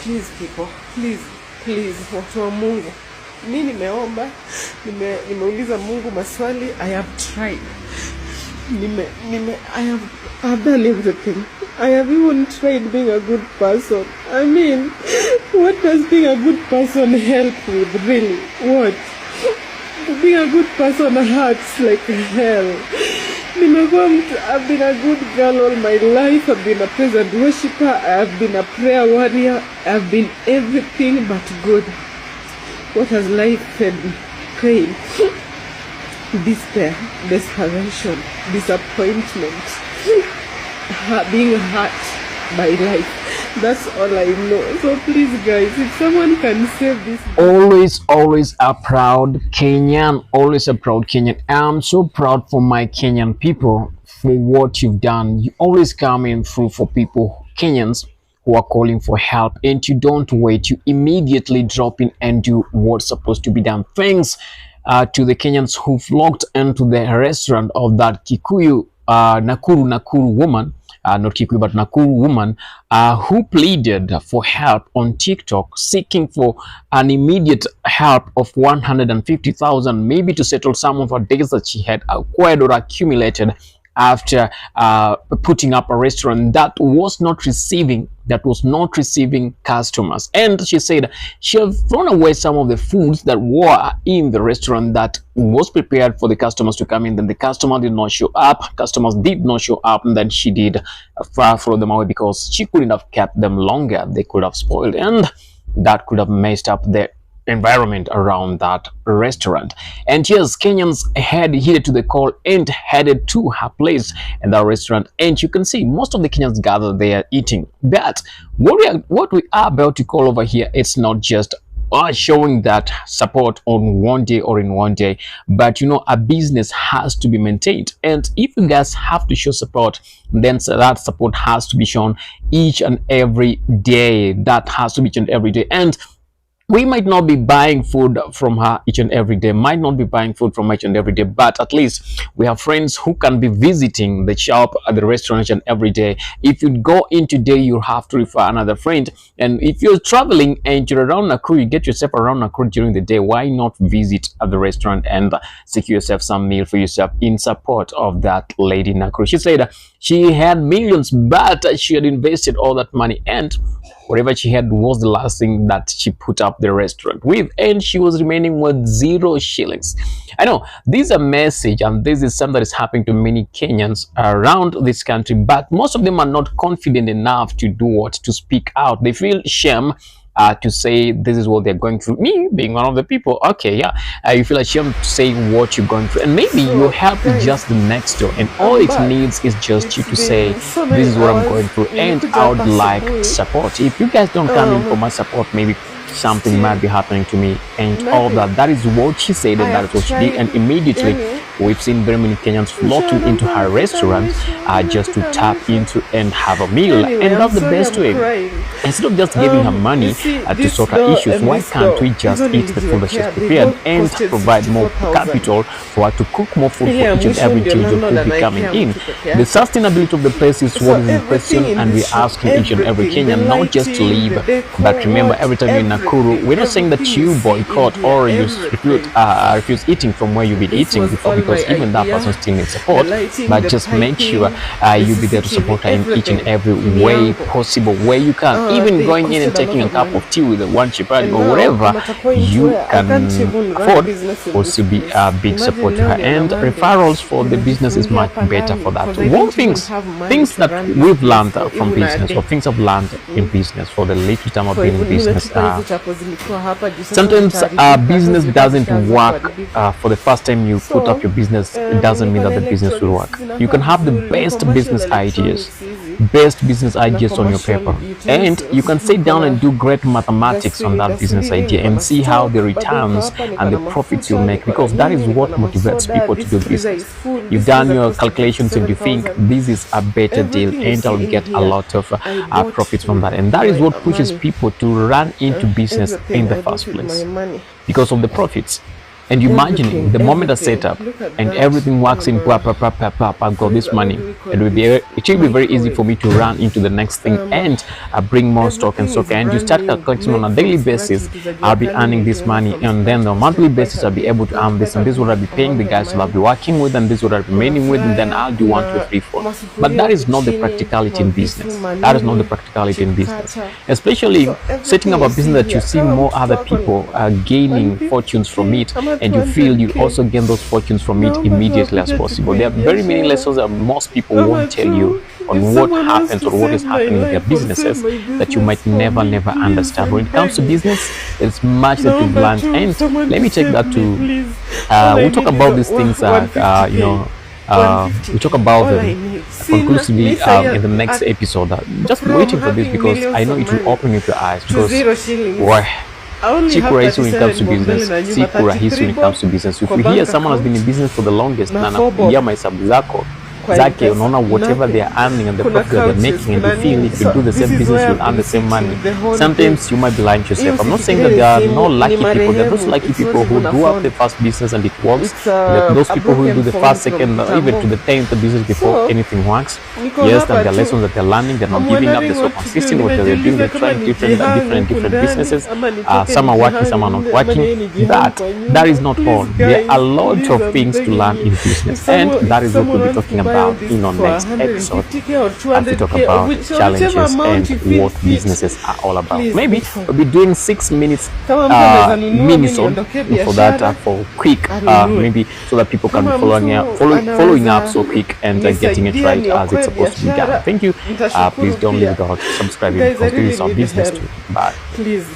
Please people, please watu wa Mungu. Mimi nimeomba, nimeuliza Mungu maswali. I have tried. I have done everything. I have even tried being a good person. I mean, what does being a good person help with, really? What? Being a good person hurts like hell. I've been a good girl all my life. I've been a praise and worshiper. I've been a prayer warrior. I've been everything but good. What has life fed me? Pain, despair, desperation, disappointment, being hurt by life. That's all I know. So please guys, if someone can save this. Always a proud Kenyan. Always a proud Kenyan. I'm so proud for my Kenyan people for what you've done. You always come in through for people, Kenyans, who are calling for help, and you don't wait. You immediately drop in and do what's supposed to be done. Thanks to the Kenyans who flocked into the restaurant of that Kikuyu Nakuru woman, not Kikuyu but Nakuru woman, who pleaded for help on TikTok, seeking for an immediate help of 150,000, maybe to settle some of her debts that she had acquired or accumulated after putting up a restaurant that was not receiving customers. And she said she had thrown away some of the foods that were in the restaurant that was prepared for the customers to come in. Then the customers did not show up, and then she did throw them away because she couldn't have kept them longer. They could have spoiled, and that could have messed up the environment around that restaurant. And yes, Kenyans had heeded to the call and headed to her place in that restaurant, and you can see most of the Kenyans gathered there eating. But what we are about to call over here, it's not just showing that support on one day or in one day, but a business has to be maintained, and if you guys have to show support, then that support has to be shown each and every day. And we might not be buying food from her each and every day, but at least we have friends who can be visiting the shop at the restaurant each and every day. If you go in today, you have to refer another friend. And if you're traveling and you're around Nakuru, you get yourself around Nakuru during the day, why not visit at the restaurant and secure yourself some meal for yourself in support of that lady Nakuru? She said she had millions, but she had invested all that money, and whatever she had was the last thing that she put up the restaurant with, and she was remaining with 0 shillings. I know this is a message, and this is something that is happening to many Kenyans around this country, but most of them are not confident enough to speak out. They feel shame to say this is what they're going through. Me being one of the people, okay, yeah, you feel ashamed to say what you're going through, and maybe you help just the next door, and all it needs is just you to say this is what I'm going through, and I would like support. If you guys don't come in for my support, maybe something might be happening to me, and all that. That is what she said, and that is what she did. And immediately we've seen very many Kenyans flocking into her restaurant just to tap into and have a meal, and that's the best way. Instead of just giving her money to sort her issues, why can't we just eat the food that she's prepared and provide more capital for her to cook more food for each and every children who will be coming in? The sustainability of the place is what is in question, and we're asking each and every Kenyan not just to leave, but remember, every time you're in Nakuru, we're not saying that you boycott or you refuse eating from where you've been eating before, because even that person still needs support, but just make sure you be there to support her in each and every way possible, where you can, even going in and taking a cup of tea with one chipadi or whatever you can afford, also be a big support to her. And referrals for the business is much better for that. One things that we've learned from business, or things I've learned in business for the little time I've been in business, sometimes business doesn't work for the first time you put up your business. It doesn't mean that the business will work. You can have the best business ideas on your paper, and you can sit down and do great mathematics on that business idea and see how the returns and the profits you make, because that is what motivates people to do business. You've done your calculations and you think this is a better deal and I'll get a lot of profits from that, and that is what pushes people to run into business in the first place, because of the profits. And you imagining the moment I set up Look at and that. everything works Oh in my I've got this money. God. It will be very easy for me to run into the next thing and bring more stock and stock. And you start calculating on a daily basis, I'll be earning this money, and then on a monthly basis, I'll be able to earn this, and this is what I'll be paying the guys that I'll be working with, and this is what I'll be remaining with, and then I'll do 1, 2, 3, 4. But that is not the practicality in business. That is not the practicality in business. Especially setting up a business that you see more other people are gaining fortunes from it, and you feel you also gain those fortunes from it immediately as possible. There are very many lessons that most people won't tell you on what happens or what is happening in their businesses that you might never understand. When it comes to business, there's much that we've learned, and let me take that to we'll talk about these things we talk about them conclusively in the next episode. Just waiting for this because I know it will open up your eyes, because Sikura is when it comes to business. Sikura is when it comes to business. If you hear someone has been in business for the longest, na nakupigia mahesabu zake, unaona whatever they are earning and the profit that they're making, and you feel if you do the same business, you'll earn the same money. Sometimes you might be lying to yourself. I'm not saying that there are no lucky people. There are those lucky people who do up the first business and it works. There are those people who do the first, second, even to the 10th business before anything works. Yes, and there are lessons that they're learning. They're not giving up. They're so consistent with what they're doing. They're trying different businesses. Some are working, some are not working. That is not all. There are a lot of things to learn in business, and that is what we'll be talking about in our next episode, as we talk about challenges and what businesses are all about. Maybe we'll be doing 6 minutes minisode for that, for quick, maybe so that people can be following up so quick and getting it right as it's supposed to be done. Thank you. Please don't leave without subscribing, because this is our business too. Bye. Please.